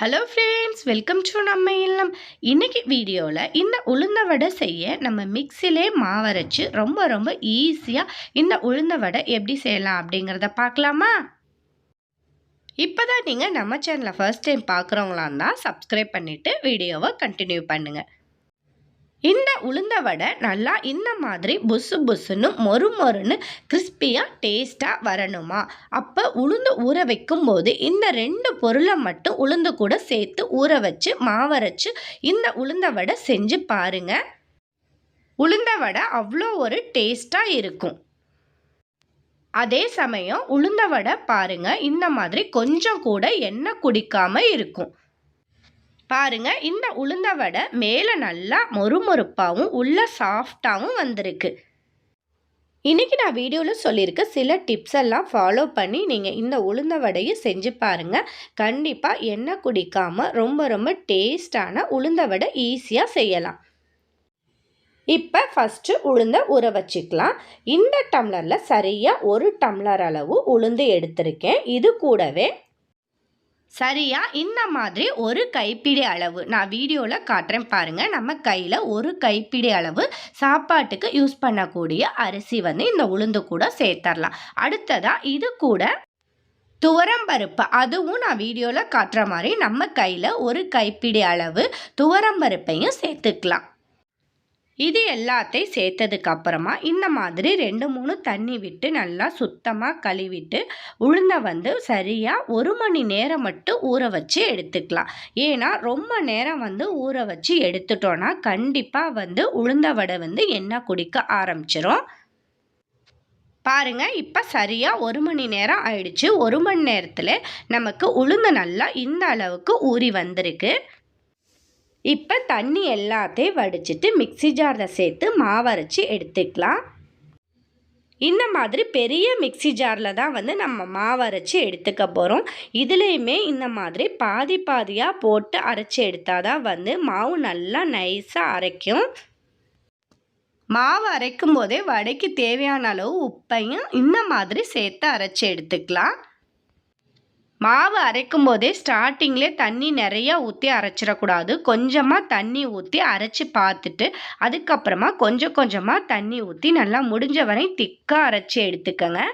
Hello friends, welcome to நம்ம இல்லம். இன்னைக்கு வீடியோவில் இந்த உளுந்த வடை செய்ய நம்ம மிக்சிலே மாவரைச்சு ரொம்ப ரொம்ப ஈஸியாக இந்த உளுந்த வடை எப்படி செய்யலாம் அப்படிங்கிறத பார்க்கலாமா? இப்போ தான் நீங்கள் நம்ம சேனலை ஃபர்ஸ்ட் டைம் பார்க்குறவங்களா இருந்தால் சப்ஸ்கிரைப் பண்ணிவிட்டு வீடியோவை கண்டினியூ பண்ணுங்கள். இந்த உளுந்த வடை நல்லா இந்த மாதிரி புசு புசுன்னு மொறு மொறுன்னு கிறிஸ்பியாக டேஸ்ட்டாக வரணுமா, அப்போ உளுந்து ஊற வைக்கும்போது இந்த 2 பொருளை மட்டும் உளுந்து கூட சேர்த்து ஊற வச்சு மாவரைச்சு இந்த உளுந்த வடை செஞ்சு பாருங்க. உளுந்த வடை அவ்வளோ ஒரு டேஸ்ட்டாக இருக்கும். அதே சமயம் உளுந்த வடை பாருங்க, இந்த மாதிரி கொஞ்சம் கூட எண்ணெய் குடிக்காமல் இருக்கும். பாருங்க, இந்த உளுந்த வடை மேலே நல்லா மொறுமொறுப்பாகவும் உள்ள சாஃப்டாகவும் வந்திருக்கு. இன்றைக்கி நான் வீடியோவில் சொல்லியிருக்க சில டிப்ஸ் எல்லாம் ஃபாலோ பண்ணி நீங்கள் இந்த உளுந்த வடையை செஞ்சு பாருங்கள். கண்டிப்பாக எண்ணெய் குடிக்காமல் ரொம்ப ரொம்ப டேஸ்டான உளுந்த வடை ஈஸியாக செய்யலாம். இப்போ ஃபஸ்ட்டு உளுந்தை ஊற வச்சுக்கலாம். இந்த டம்ளரில் சரியாக 1 டம்ளர் அளவு உளுந்து எடுத்திருக்கேன். இது கூடவே சரியாக இந்த மாதிரி ஒரு கைப்பிடி அளவு நான் வீடியோவில் காட்டுறேன் பாருங்கள். நம்ம கையில் ஒரு கைப்பிடி அளவு சாப்பாட்டுக்கு யூஸ் பண்ணக்கூடிய அரிசி இந்த உளுந்து கூட சேர்த்துடலாம். அடுத்ததாக இது கூட துவரம்பருப்பு, அதுவும் நான் வீடியோவில் காட்டுற மாதிரி நம்ம கையில் ஒரு கைப்பிடி அளவு துவரம்பருப்பையும் சேர்த்துக்கலாம். இது எல்லாத்தையும் சேர்த்ததுக்கப்புறமா இந்த மாதிரி 2-3 தண்ணி விட்டு நல்லா சுத்தமாக கழுவிட்டு உளுந்தை சரியாக 1 மணி நேரம் மட்டும் ஊற வச்சு எடுத்துக்கலாம். ஏன்னா ரொம்ப நேரம் ஊற வச்சு எடுத்துட்டோன்னா கண்டிப்பாக உளுந்த வடை எண்ணெய் குடிக்க ஆரம்பிச்சிரும். பாருங்கள், இப்போ சரியாக 1 மணி நேரம் ஆயிடுச்சு. 1 மணி நேரத்தில் நமக்கு உளுந்து நல்லா இந்த அளவுக்கு ஊறி வந்திருக்கு. இப்போ தண்ணி எல்லாத்தையும் வடிச்சிட்டு மிக்ஸி ஜாரில் சேர்த்து மாவரைச்சி எடுத்துக்கலாம். இந்த மாதிரி பெரிய மிக்ஸி ஜாரில் தான் நம்ம மாவரைச்சி எடுத்துக்க போகிறோம். இதுலேயுமே இந்த மாதிரி பாதி பாதியாக போட்டு அரைச்சி எடுத்தால் தான் மாவு நல்லா நைஸாக அரைக்கும். மாவு அரைக்கும் போதே வடைக்கு தேவையான அளவு உப்பையும் இந்த மாதிரி சேர்த்து அரைச்சி எடுத்துக்கலாம். மாவு அரைக்கும் போதே ஸ்டார்டிங்லேயே தண்ணி நிறையா ஊற்றி அரைச்சிடக்கூடாது. கொஞ்சமாக தண்ணி ஊற்றி அரைச்சி பார்த்துட்டு அதுக்கப்புறமா கொஞ்சம் கொஞ்சமாக தண்ணி ஊற்றி நல்லா முடிஞ்ச வரை திக்காக அரைச்சி எடுத்துக்கங்க.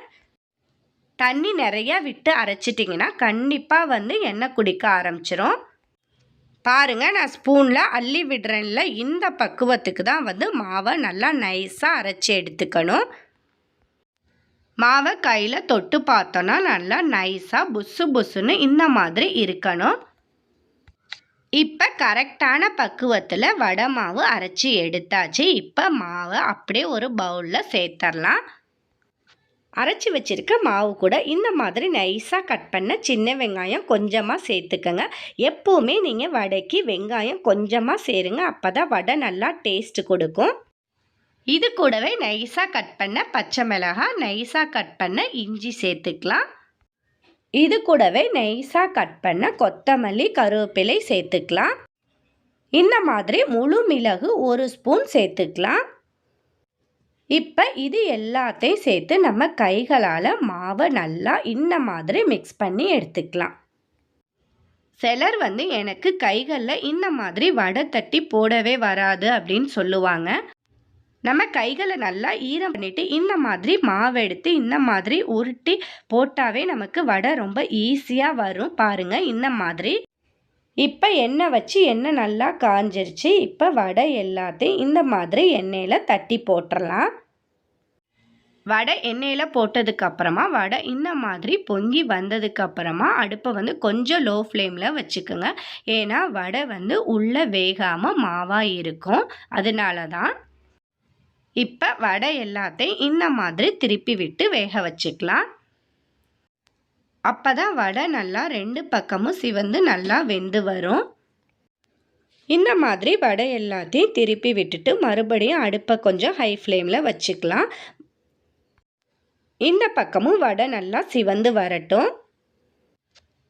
தண்ணி நிறையா விட்டு அரைச்சிட்டிங்கன்னா கண்டிப்பாக எண்ணெய் குடிக்க ஆரம்பிச்சிரும். பாருங்கள், நான் ஸ்பூனில் அள்ளி விடுறேன்ல, இந்த பக்குவத்துக்கு தான் மாவை நல்லா நைஸாக அரைச்சி எடுத்துக்கணும். மாவை கையில் தொட்டு பார்த்தோன்னா நல்லா நைஸாக புசு புசுன்னு இந்த மாதிரி இருக்கணும். இப்போ கரெக்டான பக்குவத்தில் வடை மாவு அரைச்சி எடுத்தாச்சு. இப்போ மாவை அப்படியே ஒரு பவுலில் சேர்த்துடலாம். அரைச்சி வச்சுருக்க மாவு கூட இந்த மாதிரி நைஸாக கட் பண்ண சின்ன வெங்காயம் கொஞ்சமாக சேர்த்துக்கங்க. எப்போவுமே நீங்கள் வடைக்கு வெங்காயம் கொஞ்சமாக சேருங்க, அப்போ தான் வடை நல்லா டேஸ்ட்டு கொடுக்கும். இது கூடவே நைஸாக கட் பண்ண பச்சை மிளகாய், நைஸாக கட் பண்ண இஞ்சி சேர்த்துக்கலாம். இது கூடவே நைஸாக கட் பண்ண கொத்தமல்லி, கருவேப்பிலை சேர்த்துக்கலாம். இந்த மாதிரி முழு மிளகு 1 ஸ்பூன் சேர்த்துக்கலாம். இப்போ இது எல்லாத்தையும் சேர்த்து நம்ம கைகளால் மாவை நல்லா இந்த மாதிரி மிக்ஸ் பண்ணி எடுத்துக்கலாம். சிலர் எனக்கு கைகளில் இந்த மாதிரி வடை தட்டி போடவே வராது அப்படின்னு சொல்லுவாங்க. நம்ம கைகளை நல்லா ஈரம் பண்ணிவிட்டு இந்த மாதிரி மாவு எடுத்து இந்த மாதிரி உருட்டி போட்டாவே நமக்கு வடை ரொம்ப ஈஸியாக வரும். பாருங்கள், இந்த மாதிரி. இப்போ எண்ணெய் வச்சு எண்ணெய் நல்லா காஞ்சிருச்சு. இப்போ வடை எல்லாத்தையும் இந்த மாதிரி எண்ணெயில் தட்டி போட்டுடலாம். வடை எண்ணெயில் போட்டதுக்கப்புறமா வடை இந்த மாதிரி பொங்கி வந்ததுக்கப்புறமா அடுப்பை கொஞ்சம் லோ ஃப்ளேமில் வச்சுக்கோங்க. ஏன்னா வடை உள்ளே வேகாமல் மாவாக இருக்கும், அதனால தான். இப்போ வடை எல்லாத்தையும் இந்த மாதிரி திருப்பி விட்டு வேக வச்சுக்கலாம். அப்போ தான் வடை நல்லா 2 பக்கமும் சிவந்து நல்லா வெந்து வரும். இந்த மாதிரி வடை எல்லாத்தையும் திருப்பி விட்டுட்டு மறுபடியும் அடுப்பை கொஞ்சம் ஹை ஃப்ளேமில் வச்சுக்கலாம். இந்த பக்கமும் வடை நல்லா சிவந்து வரட்டும்.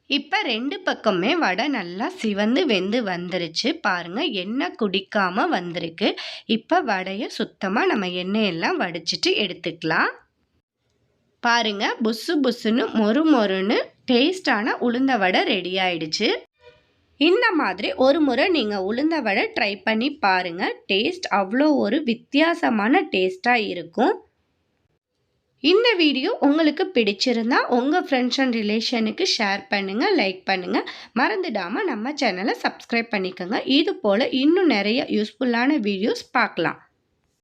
இப்போ 2 பக்கமே வடை நல்லா சிவந்து வெந்து வந்துருச்சு. பாருங்கள், எண்ணெய் குடிக்காமல் வந்திருக்கு. இப்போ வடையை சுத்தமாக நம்ம எண்ணெயெல்லாம் வடிச்சிட்டு எடுத்துக்கலாம். பாருங்கள், புசு புசுன்னு மொறு மொறுன்னு டேஸ்டான உளுந்த வடை ரெடி ஆயிடுச்சு. இந்த மாதிரி ஒரு முறை நீங்கள் உளுந்த வடை ட்ரை பண்ணி பாருங்கள். டேஸ்ட் அவ்வளோ ஒரு வித்தியாசமான டேஸ்ட்டாக இருக்கும். இந்த வீடியோ உங்களுக்கு பிடிச்சிருந்தா உங்கள் ஃப்ரெண்ட்ஸ் அண்ட் ரிலேஷனுக்கு ஷேர் பண்ணுங்கள், லைக் பண்ணுங்கள். மறந்துடாமல் நம்ம சேனலை சப்ஸ்கிரைப் பண்ணிக்கோங்க. இது போல் இன்னும் நிறைய யூஸ்ஃபுல்லான வீடியோஸ் பார்க்கலாம்.